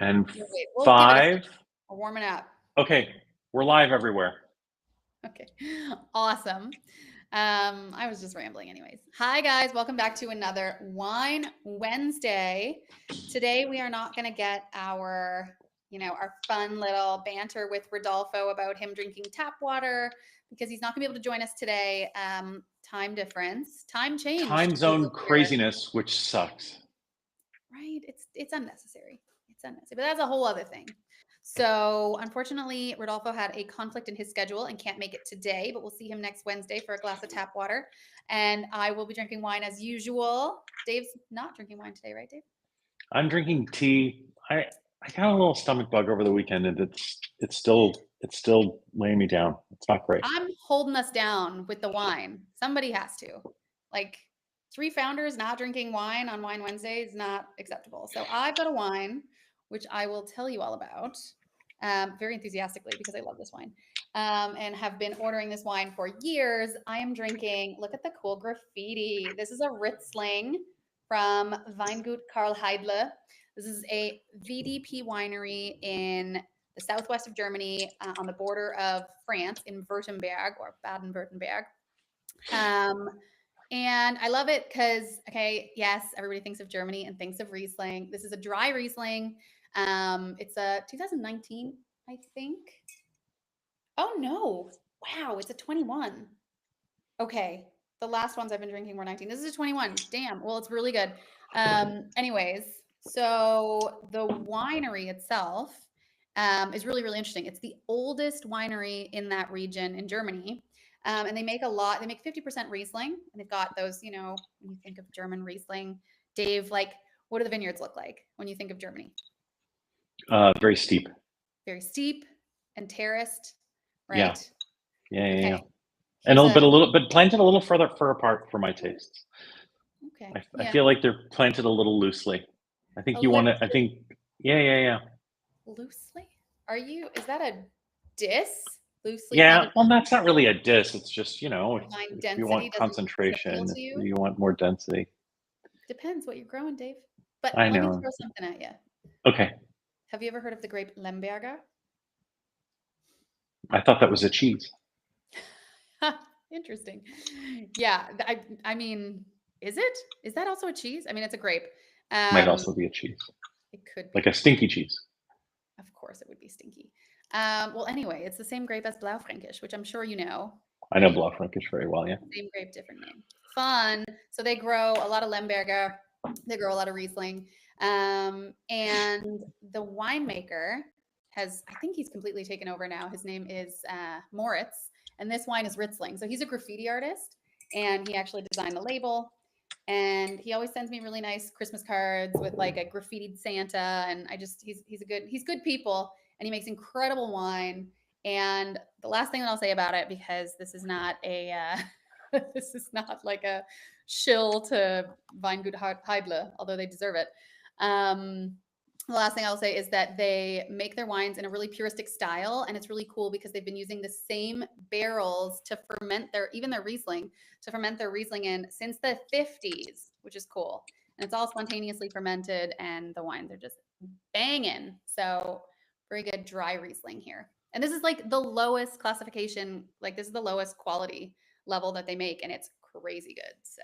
And Wait, we'll give it a 5. second. We're warming up. Okay, we're live everywhere. Okay, awesome. I was just rambling anyways. Hi guys, welcome back to another Wine Wednesday. Today we are not going to get our, our fun little banter with Rodolfo about him drinking tap water because he's not going to be able to join us today. Time difference, time change. Time zone craziness, which sucks. Right? It's unnecessary. It's unnecessary, but that's a whole other thing. So unfortunately, Rodolfo had a conflict in his schedule and can't make it today, but we'll see him next Wednesday for a glass of tap water. And I will be drinking wine as usual. Dave's not drinking wine today, right, Dave? I'm drinking tea. I got a little stomach bug over the weekend, and it's still weighing me down. It's not great. I'm holding us down with the wine. Somebody has to. Like 3 founders not drinking wine on Wine Wednesday is not acceptable. So I've got a wine, which I will tell you all about very enthusiastically because I love this wine and have been ordering this wine for years. I am drinking, look at the cool graffiti. This is a Ritzling from Weingut Karl Heidle. This is a VDP winery in the southwest of Germany on the border of France in Württemberg or Baden-Württemberg. And I love it because, okay, yes, everybody thinks of Germany and thinks of Riesling. This is a dry Riesling. It's a 2019, I think. Oh, no. Wow, it's a 21. Okay, the last ones I've been drinking were 19. This is a 21. Damn, well, it's really good. Anyways, so the winery itself is really, really interesting. It's the oldest winery in that region in Germany. And they make 50% Riesling. And they've got those, when you think of German Riesling, Dave, like, what do the vineyards look like when you think of Germany? Very steep. Very steep and terraced, right? Yeah. And a little bit planted a little further apart for my tastes. Okay. I feel like they're planted a little loosely. I think you want to. I think. Yeah. Loosely? Is that a diss? Loosely? Yeah. Well, that's not really a diss. It's just, if you want concentration, you want more density. Depends what you're growing, Dave. But I know. Let me throw something at you. Okay. Have you ever heard of the grape Lemberger? I thought that was a cheese. Interesting. Yeah. I mean, is it? Is that also a cheese? I mean, it's a grape. Might also be a cheese. It could be. Like a stinky cheese. Of course it would be stinky. Well, anyway, it's the same grape as Blaufränkisch, which I'm sure you know. I know Blaufränkisch very well, yeah. Same grape, different name. Fun. So they grow a lot of Lemberger. They grow a lot of Riesling. And the winemaker I think he's completely taken over now. His name is Moritz. And this wine is Ritzling. So he's a graffiti artist. And he actually designed the label. And he always sends me really nice Christmas cards with like a graffitied Santa. And he's good people. And he makes incredible wine. And the last thing that I'll say about it, because this is not this is not like a shill to Weingut Heidle, although they deserve it. The last thing I'll say is that they make their wines in a really puristic style, and it's really cool because they've been using the same barrels to ferment their Riesling in since the 50s, which is cool. And it's all spontaneously fermented, and the wines are just banging. So very good dry Riesling here. And this is like the lowest classification, like this is the lowest quality level that they make, and it's crazy good. So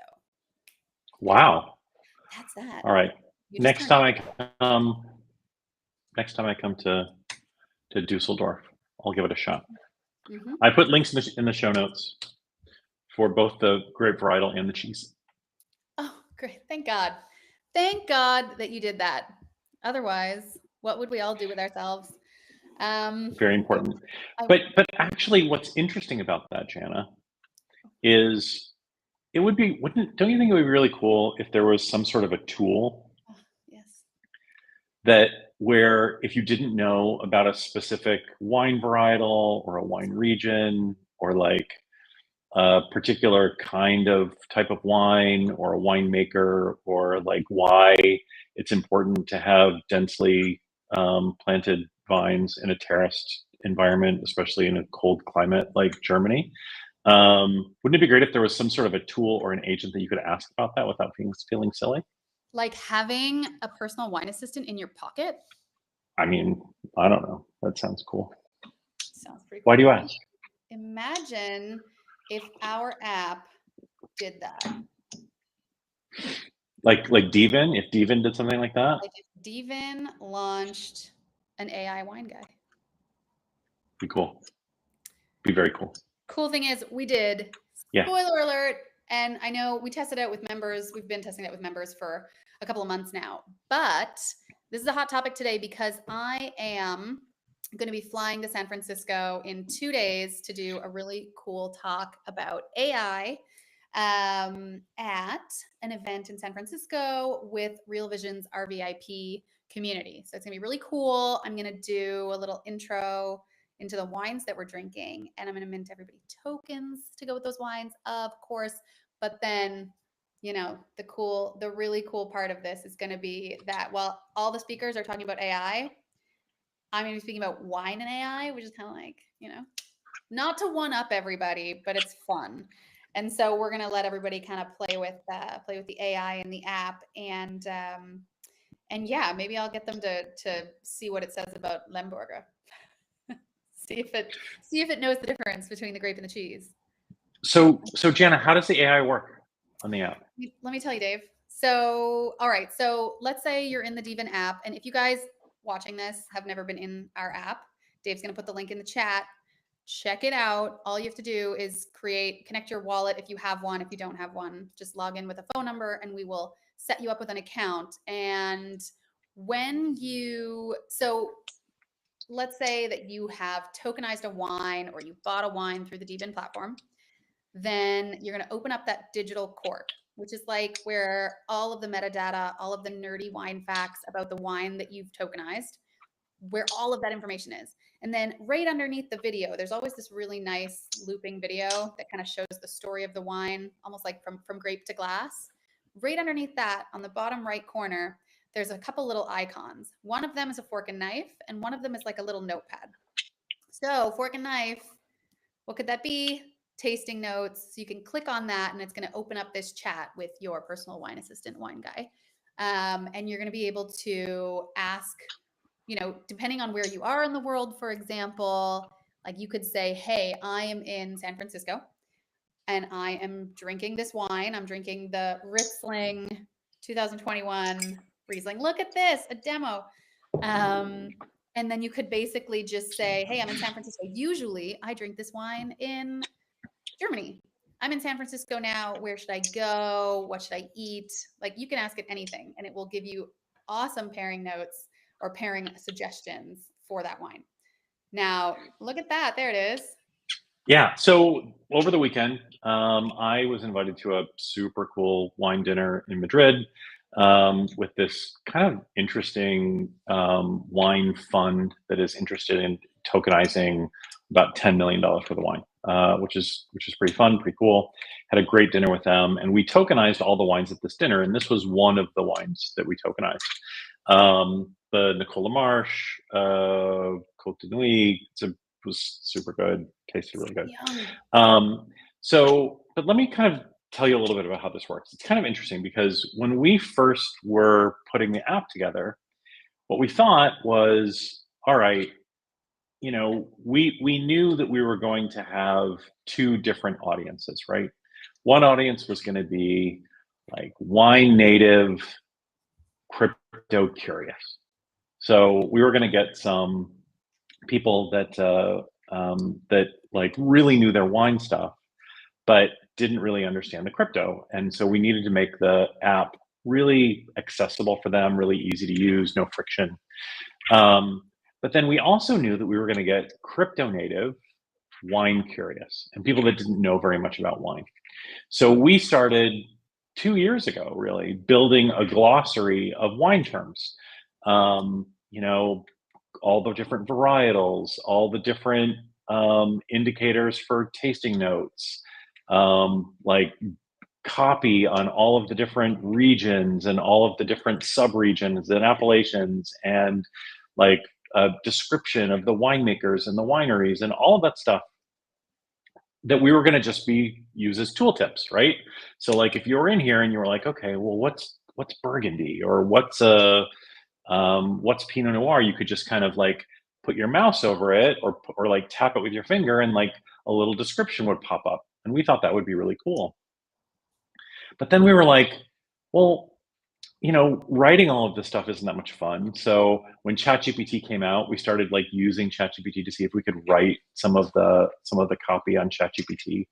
wow. That's that. All right. Next time I come to Dusseldorf, I'll give it a shot. Mm-hmm. I put links in the show notes for both the grape varietal and the cheese. Oh, great. Thank God. Thank God that you did that. Otherwise, what would we all do with ourselves? Very important. But actually what's interesting about that, Jana, is don't you think it would be really cool if there was some sort of a tool that where if you didn't know about a specific wine varietal or a wine region or like a particular type of wine or a winemaker or like why it's important to have densely planted vines in a terraced environment, especially in a cold climate like Germany. Wouldn't it be great if there was some sort of a tool or an agent that you could ask about that without feeling silly? Like having a personal wine assistant in your pocket? I mean, I don't know. That sounds cool. Sounds pretty cool. Why do you ask? Imagine if our app did that. Like dVIN, if dVIN did something like that? Like if dVIN launched an AI wine guy. Be cool. Be very cool. Cool thing is we did, spoiler alert, and I know we tested out with members. We've been testing it with members for a couple of months now, but this is a hot topic today because I am going to be flying to San Francisco in 2 days to do a really cool talk about AI at an event in San Francisco with Real Vision's RVIP community. So it's going to be really cool. I'm going to do a little intro into the wines that we're drinking, and I'm going to mint everybody tokens to go with those wines, of course. But then, you know, the really cool part of this is going to be that while all the speakers are talking about AI, I'm going to be speaking about wine and AI, which is kind of like, you know, not to one up everybody, but it's fun. And so we're going to let everybody kind of play with the AI in the app, and yeah, maybe I'll get them to see what it says about Lemberger. See if it knows the difference between the grape and the cheese. So Jana, how does the AI work on the app? Let me tell you, Dave. So, all right. So let's say you're in the dVIN app, and if you guys watching this have never been in our app, Dave's going to put the link in the chat. Check it out. All you have to do is connect your wallet if you have one. If you don't have one, just log in with a phone number and we will set you up with an account. And let's say that you have tokenized a wine or you bought a wine through the dVIN platform, then you're going to open up that digital cork, which is like where all of the metadata, all of the nerdy wine facts about the wine that you've tokenized, where all of that information is. And then right underneath the video, there's always this really nice looping video that kind of shows the story of the wine, almost like from grape to glass. Right underneath that, on the bottom right corner, there's a couple little icons. One of them is a fork and knife, and one of them is like a little notepad. So fork and knife, what could that be? Tasting notes. So you can click on that and it's going to open up this chat with your personal wine assistant, wine guy. And you're going to be able to ask, you know, depending on where you are in the world, for example, like you could say, hey, I am in San Francisco and I am drinking this wine. I'm drinking the Riesling 2021 Riesling. Look at this, a demo. And then you could basically just say, hey, I'm in San Francisco. Usually I drink this wine in Germany. I'm in San Francisco now. Where should I go? What should I eat? Like you can ask it anything and it will give you awesome pairing notes or pairing suggestions for that wine. Now, look at that. There it is. Yeah. So over the weekend, I was invited to a super cool wine dinner in Madrid with this kind of interesting wine fund that is interested in tokenizing about $10 million for the wine, which is pretty fun, pretty cool. Had a great dinner with them, and we tokenized all the wines at this dinner, and this was one of the wines that we tokenized. The Nicola Marsh, Côte de Nuit. Was super good, tasted really good. But let me kind of tell you a little bit about how this works. It's kind of interesting because when we first were putting the app together, what we thought was, all right, you know, we knew that we were going to have two different audiences, right? One audience was going to be like wine native, crypto curious. So we were going to get some people that that like really knew their wine stuff, but didn't really understand the crypto. And so we needed to make the app really accessible for them, really easy to use, no friction. But then we also knew that we were going to get crypto native, wine curious, and people that didn't know very much about wine. So we started 2 years ago, really, building a glossary of wine terms. You know, all the different varietals, all the different indicators for tasting notes, like copy on all of the different regions and all of the different sub-regions and appellations, and like a description of the winemakers and the wineries and all of that stuff that we were going to just use as tooltips, right? So like if you were in here and you were like, okay, well, what's Burgundy, or what's a what's Pinot Noir, you could just kind of like put your mouse over it or like tap it with your finger and like a little description would pop up. And we thought that would be really cool. But then we were like, well, writing all of this stuff isn't that much fun. So when ChatGPT came out, we started like using ChatGPT to see if we could write some of the copy on ChatGPT,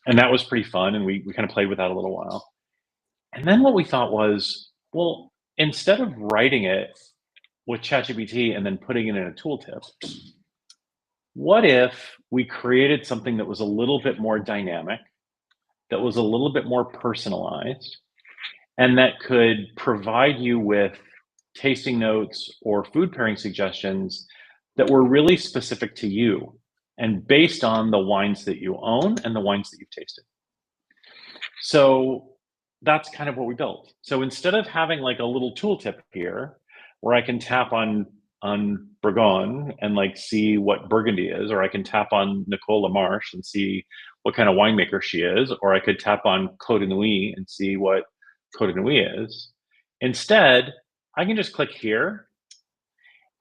and that was pretty fun. And we kind of played with that a little while. And then what we thought was, well, instead of writing it with ChatGPT and then putting it in a tooltip, what if we created something that was a little bit more dynamic, that was a little bit more personalized, and that could provide you with tasting notes or food pairing suggestions that were really specific to you and based on the wines that you own and the wines that you've tasted. So that's kind of what we built. So instead of having like a little tooltip here where I can tap on Bourgogne and like see what Burgundy is, or I can tap on Nicole Lamarche and see what kind of winemaker she is, or I could tap on Côte de Nuit and see what Côte de Nuit is. Instead, I can just click here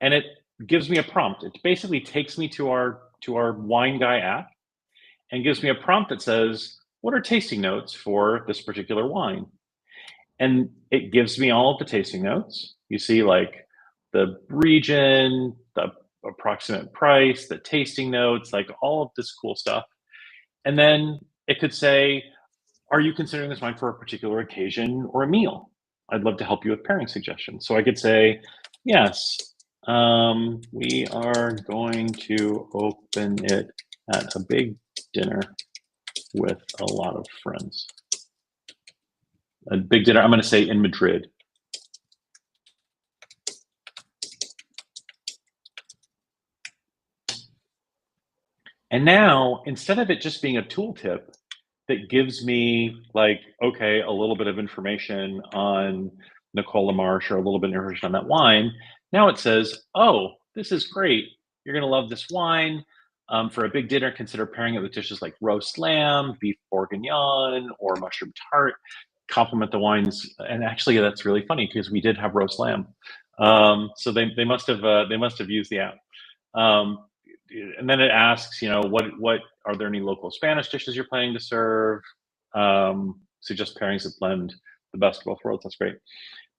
and it gives me a prompt. It basically takes me to our Wine Guy app and gives me a prompt that says, what are tasting notes for this particular wine? And it gives me all of the tasting notes. You see like the region, the approximate price, the tasting notes, like all of this cool stuff. And then it could say, are you considering this wine for a particular occasion or a meal? I'd love to help you with pairing suggestions. So I could say, yes, we are going to open it at a big dinner with a lot of friends. A big dinner, I'm going to say in Madrid. And now, instead of it just being a tooltip that gives me like, okay, a little bit of information on Nicole Lamarche or a little bit of information on that wine, now it says, oh, this is great. You're going to love this wine. For a big dinner, consider pairing it with dishes like roast lamb, beef bourguignon, or mushroom tart. Complement the wines. And actually, that's really funny because we did have roast lamb. So they must have used the app. And then it asks, what are there any local Spanish dishes you're planning to serve? Suggest pairings that blend the best of both worlds. That's great.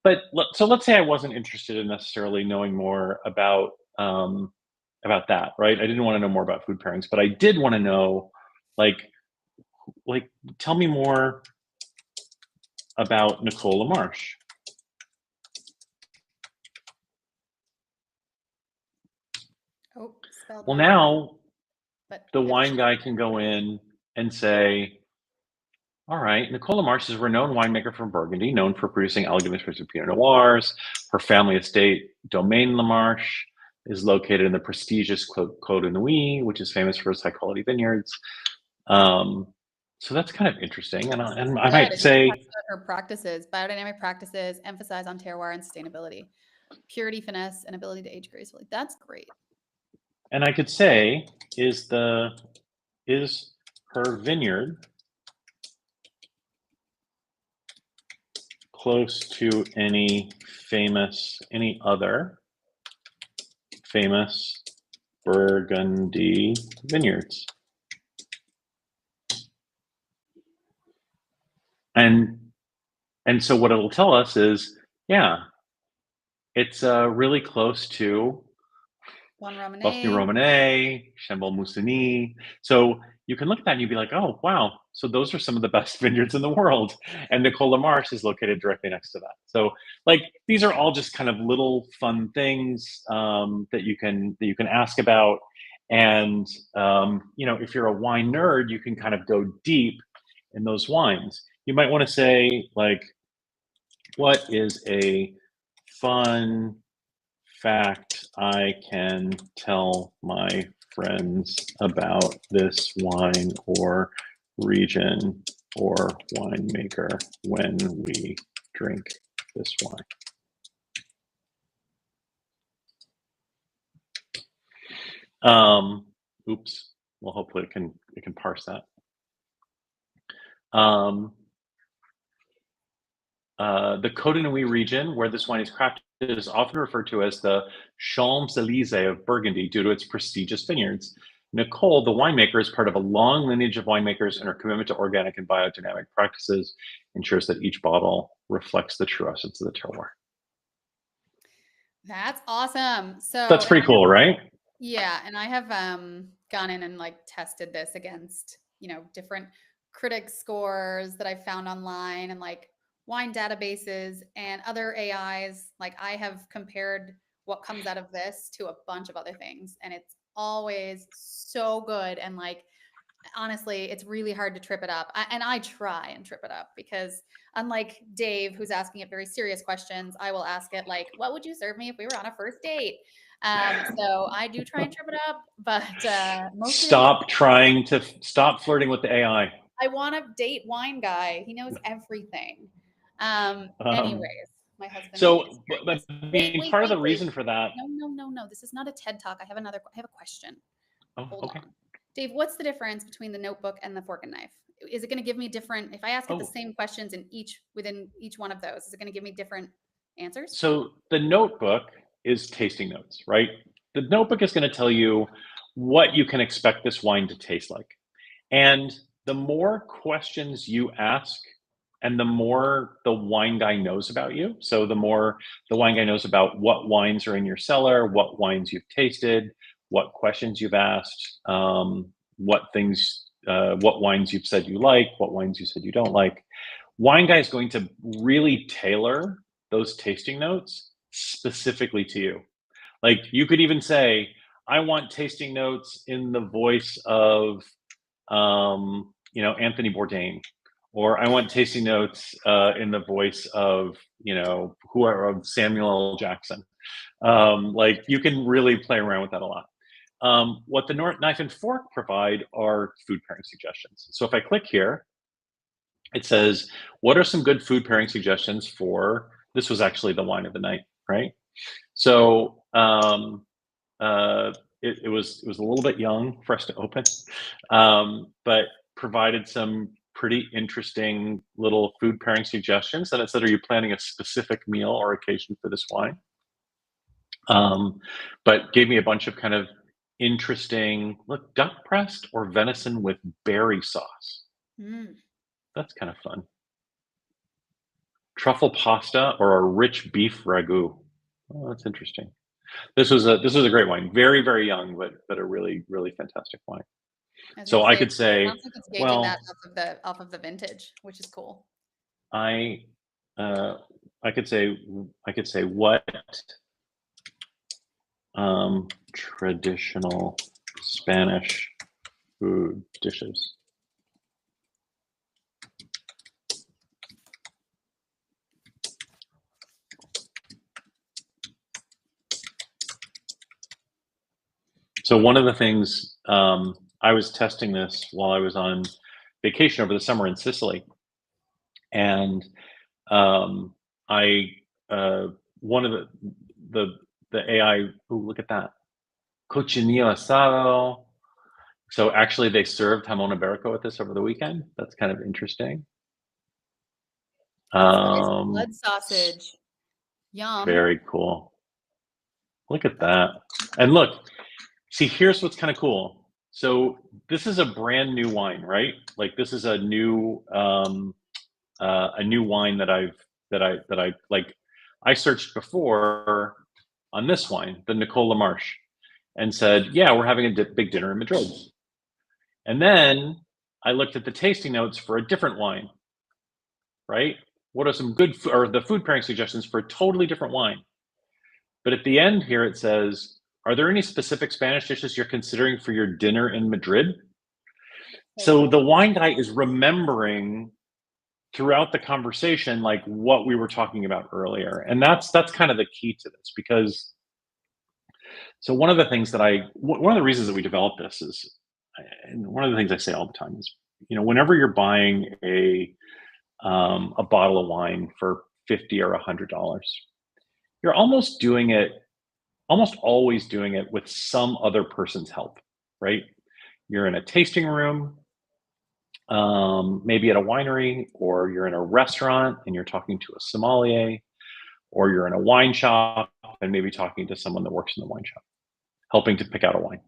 But so let's say I wasn't interested in necessarily knowing more about that, right? I didn't want to know more about food pairings, but I did want to know, like, tell me more about Nicole Lamarche. Oh, spelled Well, wrong. now But the wine guy can go in and say, all right, Nicole Lamarche is a renowned winemaker from Burgundy, known for producing elegant expensive Pinot Noirs. Her family estate, Domaine Lamarche, is located in the prestigious Côte de Nuit, which is famous for its high-quality vineyards. So that's kind of interesting. And I might say her practices, biodynamic practices, emphasize on terroir and sustainability, purity, finesse, and ability to age gracefully. That's great. And I could say, is her vineyard close to any other famous Burgundy vineyards? And so what it'll tell us is, yeah, it's really close to Bosny-Romanée, Chambord-Musigny. So you can look at that and you'd be like, oh, wow. So those are some of the best vineyards in the world. And Nicole Lamarche is located directly next to that. So like, these are all just kind of little fun things that you can ask about. And, if you're a wine nerd, you can kind of go deep in those wines. You might want to say like, what is a fun fact I can tell my friends about this wine or region or winemaker when we drink this wine? Oops. Well, hopefully it can parse that. the Cotonou region where this wine is crafted is often referred to as the Champs-Élysées of Burgundy due to its prestigious vineyards. Nicole, the winemaker, is part of a long lineage of winemakers, and her commitment to organic and biodynamic practices ensures that each bottle reflects the true essence of the terroir. That's awesome. So That's pretty cool, right? Yeah, and I have gone in and like tested this against, different critic scores that I found online and like wine databases and other AIs. Like I have compared what comes out of this to a bunch of other things, and it's always so good. And like honestly, it's really hard to trip it up. And I try and trip it up because unlike Dave, who's asking it very serious questions, I will ask it like, what would you serve me if we were on a first date? So I do try and trip it up, but mostly Stop flirting with the AI. I want to date wine guy. He knows everything. Anyways, my husband. So, wait, part of the reason for that. No. This is not a TED Talk. I have a question. Oh, Hold okay. on. Dave, what's the difference between the notebook and the fork and knife? Is it going to give me different, if I ask it the same questions within each one of those, is it going to give me different answers? So the notebook is tasting notes, right? The notebook is going to tell you what you can expect this wine to taste like. And the more questions you ask and the more the wine guy knows about you, so the more the wine guy knows about what wines are in your cellar, what wines you've tasted, what questions you've asked, what wines you've said you like, what wines you said you don't like. Wine guy is going to really tailor those tasting notes specifically to you. Like you could even say, I want tasting notes in the voice of, Anthony Bourdain, or I want tasting notes in the voice of, whoever, of Samuel L. Jackson. Like you can really play around with that a lot. What the knife and fork provide are food pairing suggestions. So if I click here, it says, what are some good food pairing suggestions for, this was actually the wine of the night, right? So it was a little bit young for us to open, but provided some pretty interesting little food pairing suggestions. And it said, are you planning a specific meal or occasion for this wine? But gave me a bunch of kind of interesting, look, duck breast or venison with berry sauce. That's kind of fun. Truffle pasta or a rich beef ragu. Oh, that's interesting. This was a great wine. Very, very young, but a really, really fantastic wine. So I could say, sounds like it's gauging that off of the vintage, which is cool. I could say what traditional Spanish food dishes. So one of the things, I was testing this while I was on vacation over the summer in Sicily, and one of the AI. Ooh, look at that, cochinillo asado. So actually, they served jamon iberico with this over the weekend. That's kind of interesting. Blood sausage. Yum. Very cool. Look at that. And look, see, here's what's kind of cool. So this is a brand new wine, right? Like this is a new wine that I like. I searched before on this wine, the Nicole LaMarche, and said, yeah, we're having a big dinner in Madrid. And then I looked at the tasting notes for a different wine, right? What are some good or the food pairing suggestions for a totally different wine? But at the end here, it says, are there any specific Spanish dishes you're considering for your dinner in Madrid? So the wine guy is remembering throughout the conversation, like what we were talking about earlier. And that's kind of the key to this, because so one of the reasons that we developed this is, and one of the things I say all the time is, whenever you're buying a bottle of wine for $50 or $100, you're almost always doing it with some other person's help, right? You're in a tasting room. maybe at a winery, or you're in a restaurant and you're talking to a sommelier, or you're in a wine shop and maybe talking to someone that works in the wine shop, helping to pick out a wine.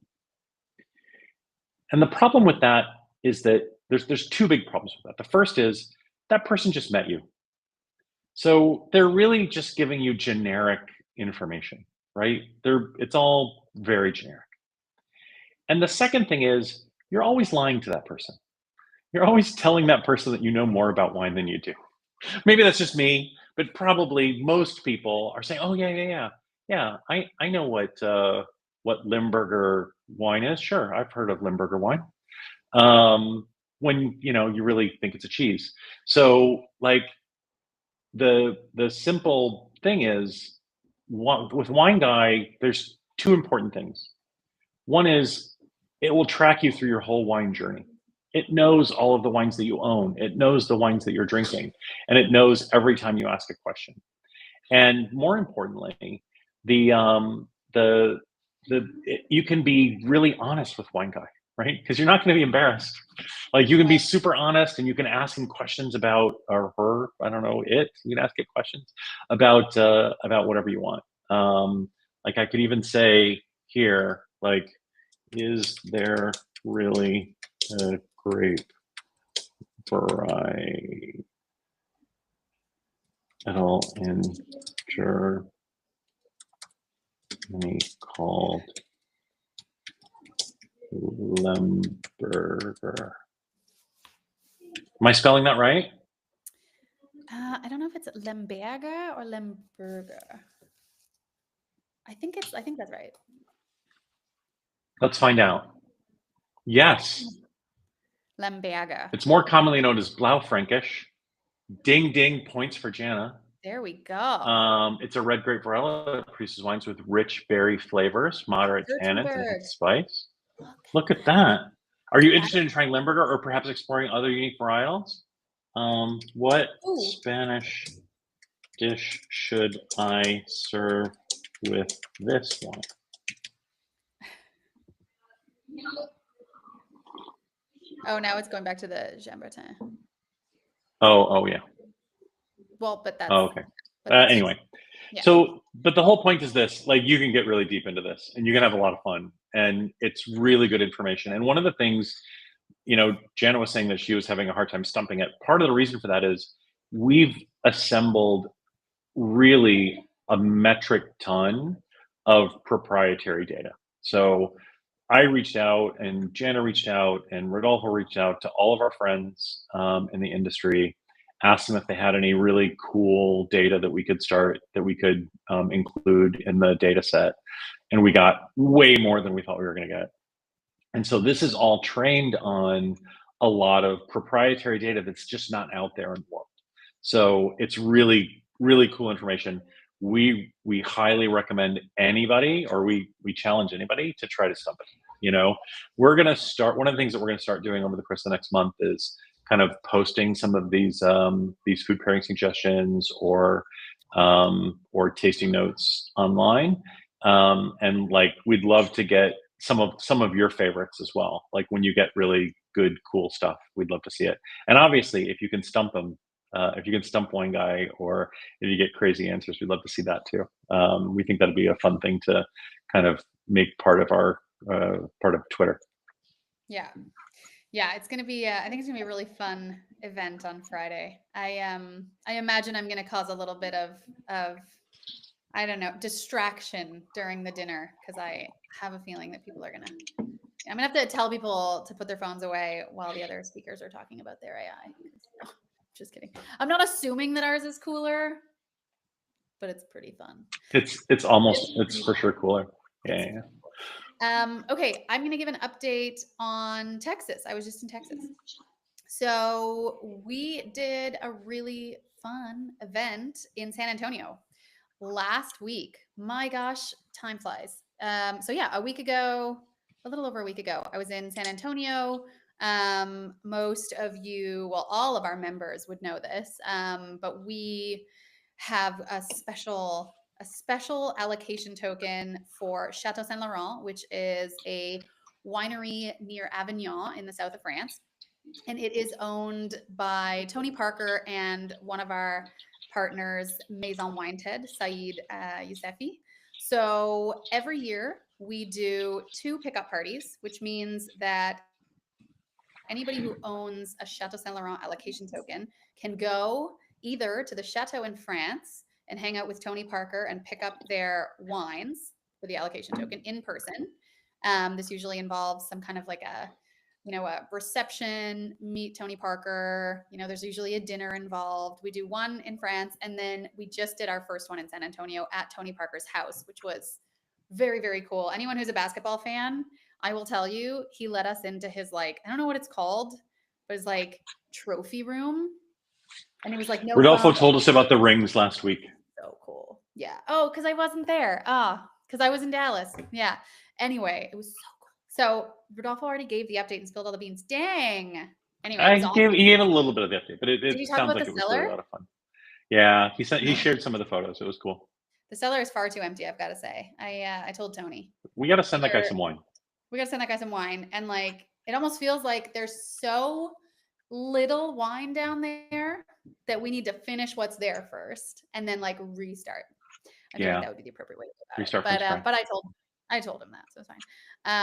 And the problem with that is that there's two big problems with that. The first is that person just met you. So they're really just giving you generic information, right? It's all very generic. And the second thing is you're always lying to that person. You're always telling that person that you know more about wine than you do. Maybe that's just me, but probably most people are saying, "Oh yeah, I know what Limburger wine is. Sure, I've heard of Limburger wine." When you really think it's a cheese. So like the simple thing is, with Wine Guy, there's two important things. One is it will track you through your whole wine journey. It knows all of the wines that you own. It knows the wines that you're drinking, and it knows every time you ask a question. And more importantly, the you can be really honest with Wine Guy, right? Because you're not going to be embarrassed. Like you can be super honest, and you can ask him questions about, or her. I don't know it. You can ask it questions about whatever you want. Like I could even say here, like, is there really a grape varietal in Germany called Lemberger? Am I spelling that right? I don't know if it's Lemberger or Lemberger. I think that's right. Let's find out. Yes. Lemberger. It's more commonly known as Blaufränkisch. Ding ding, points for Jana. There we go. It's a red grape varietal that produces wines with rich berry flavors, moderate tannins, and hint spice. Look at that. Are you interested in trying Limburger or perhaps exploring other unique varietals? What Spanish dish should I serve with this one? Oh, now it's going back to the Chambertin. Oh yeah. Well, but that's okay. Anyway, yeah. So, but the whole point is this: like, you can get really deep into this, and you can have a lot of fun, and it's really good information. And one of the things, Jana was saying that she was having a hard time stumping it. Part of the reason for that is we've assembled really a metric ton of proprietary data. So I reached out, and Jana reached out, and Rodolfo reached out to all of our friends in the industry, asked them if they had any really cool data that we could include in the data set. And we got way more than we thought we were going to get. And so this is all trained on a lot of proprietary data that's just not out there in the world. So it's really, really cool information. We highly recommend anybody, or we challenge anybody to try to stump it. We're going to start, one of the things that we're going to start doing over the course of the next month is kind of posting some of these food pairing suggestions or tasting notes online. And like, we'd love to get some of your favorites as well. Like when you get really good, cool stuff, we'd love to see it. And obviously, if you can stump them, if you can stump Wine Guy, or if you get crazy answers, we'd love to see that too. We think that'd be a fun thing to kind of make part of our part of Twitter. Yeah, it's gonna be. I think it's gonna be a really fun event on Friday. I imagine I'm gonna cause a little bit of I don't know, distraction during the dinner, because I have a feeling that people are gonna. I'm gonna have to tell people to put their phones away while the other speakers are talking about their AI. Just kidding. I'm not assuming that ours is cooler, but it's pretty fun. It's for sure cooler. Yeah. Okay, I'm going to give an update on Texas. I was just in Texas. So we did a really fun event in San Antonio last week. My gosh, time flies. So yeah, a little over a week ago, I was in San Antonio. Most of you, well, all of our members would know this, but we have a special allocation token for Chateau Saint Laurent, which is a winery near Avignon in the south of France. and it is owned by Tony Parker and one of our partners, Maison Wineted, Saeed Yousefi. So every year we do 2 pickup parties, which means that anybody who owns a Chateau Saint Laurent allocation token can go either to the Chateau in France and hang out with Tony Parker and pick up their wines for the allocation token in person. This usually involves some kind of like a reception, meet Tony Parker. There's usually a dinner involved. We do one in France, and then we just did our first one in San Antonio at Tony Parker's house, which was very, very cool. Anyone who's a basketball fan, I will tell you, he let us into his, I don't know what it's called, but it's like trophy room. And it was like, no Rodolfo phone. told us about the rings last week. So cool. Yeah. Oh, because I wasn't there. Because I was in Dallas. Yeah. Anyway, it was so cool. So Rodolfo already gave the update and spilled all the beans. Dang. Anyway, he gave a little bit of the update, but it sounds like it was really a lot of fun. Yeah, he shared some of the photos. It was cool. The cellar is far too empty, I've got to say. I told Tony. We got to send that guy some wine. We got to send that guy some wine. And it almost feels like there's so little wine down there that we need to finish what's there first and then restart. I feel like that would be the appropriate way to go about restart it. But I told him that, so it's fine.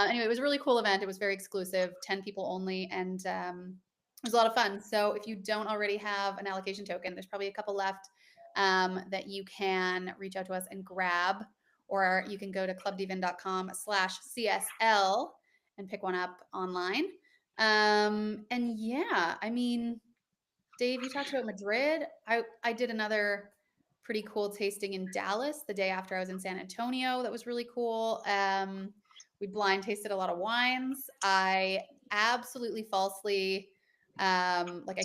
Anyway, it was a really cool event. It was very exclusive, 10 people only, and it was a lot of fun. So if you don't already have an allocation token, there's probably a couple left that you can reach out to us and grab, or you can go to clubdvin.com/CSL and pick one up online. And yeah, I mean, Dave, you talked about Madrid. I did another pretty cool tasting in Dallas the day after I was in San Antonio. That was really cool. We blind tasted a lot of wines. I absolutely falsely, I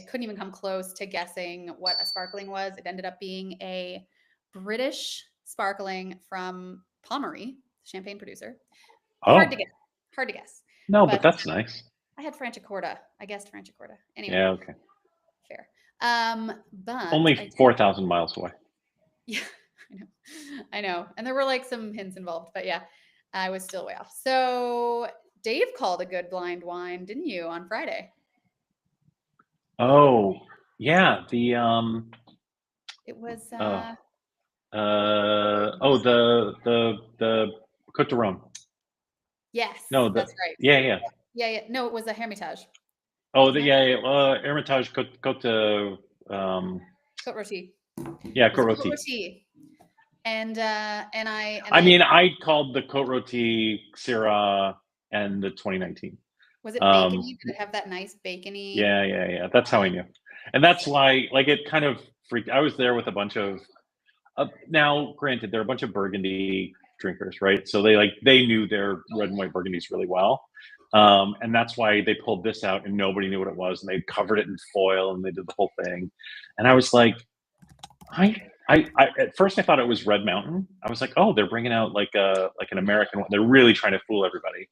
couldn't even come close to guessing what a sparkling was. It ended up being a British sparkling from Pommery, champagne producer. Oh. Hard to guess. No, but that's nice. I had Franciacorta. I guessed Franciacorta. Anyway. Yeah, okay. Fair. But only 4,000 miles away. Yeah, I know. And there were some hints involved, but yeah, I was still way off. So Dave called a good blind wine, didn't you, on Friday? Oh, yeah. The it was the Côte d'Aron. Yes. No, that's right. Yeah. No, it was a Hermitage. Oh, Hermitage Côte Rôtie. Yeah, Côte Rôtie. And I called the Côte Rôtie Syrah and the 2019. Was it bacony? Did it have that nice bacony? Yeah. That's how I knew. And that's why, it kind of freaked. I was there with a bunch of, now granted, there are a bunch of Burgundy drinkers, right? So they knew their red and white Burgundies really well. And that's why they pulled this out and nobody knew what it was. And they covered it in foil and they did the whole thing. And I was like, at first I thought it was Red Mountain. I was like, oh, they're bringing out an American one. They're really trying to fool everybody.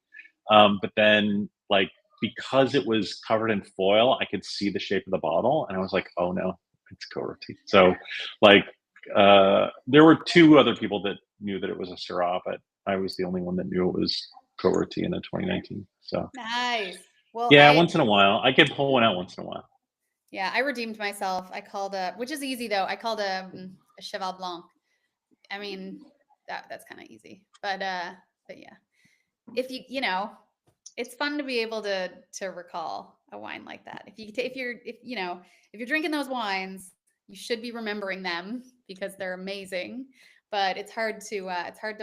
But then because it was covered in foil, I could see the shape of the bottle, and I was like, oh no, it's Côte Rôtie. So there were 2 other people that knew that it was a Syrah, but I was the only one that knew it was Côte Rôtie in the 2019. So nice. Well, yeah, once in a while I can pull one out once in a while. Yeah, I redeemed myself. I called which is easy though. I called a Cheval Blanc. I mean, that's kind of easy, but yeah, if it's fun to be able to recall a wine like that. If you're drinking those wines, you should be remembering them because they're amazing. But it's hard to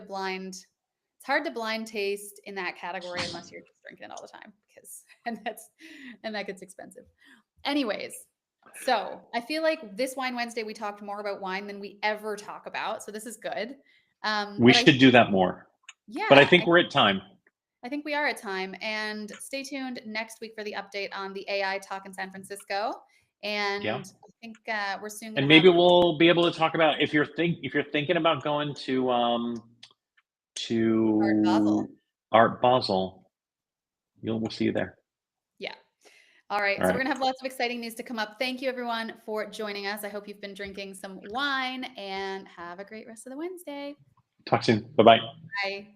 blind taste in that category unless you're just drinking it all the time and that gets expensive. Anyways, so I feel like this Wine Wednesday we talked more about wine than we ever talk about. So this is good. We should do that more. Yeah. But I think we're at time. I think we are at time. And stay tuned next week for the update on the AI talk in San Francisco. And I think we're soon. And maybe we'll be able to talk about if you're thinking about going to Art Basel, we'll see you there. Yeah. All right. So we're going to have lots of exciting news to come up. Thank you everyone for joining us. I hope you've been drinking some wine and have a great rest of the Wednesday. Talk soon. Bye-bye. Bye.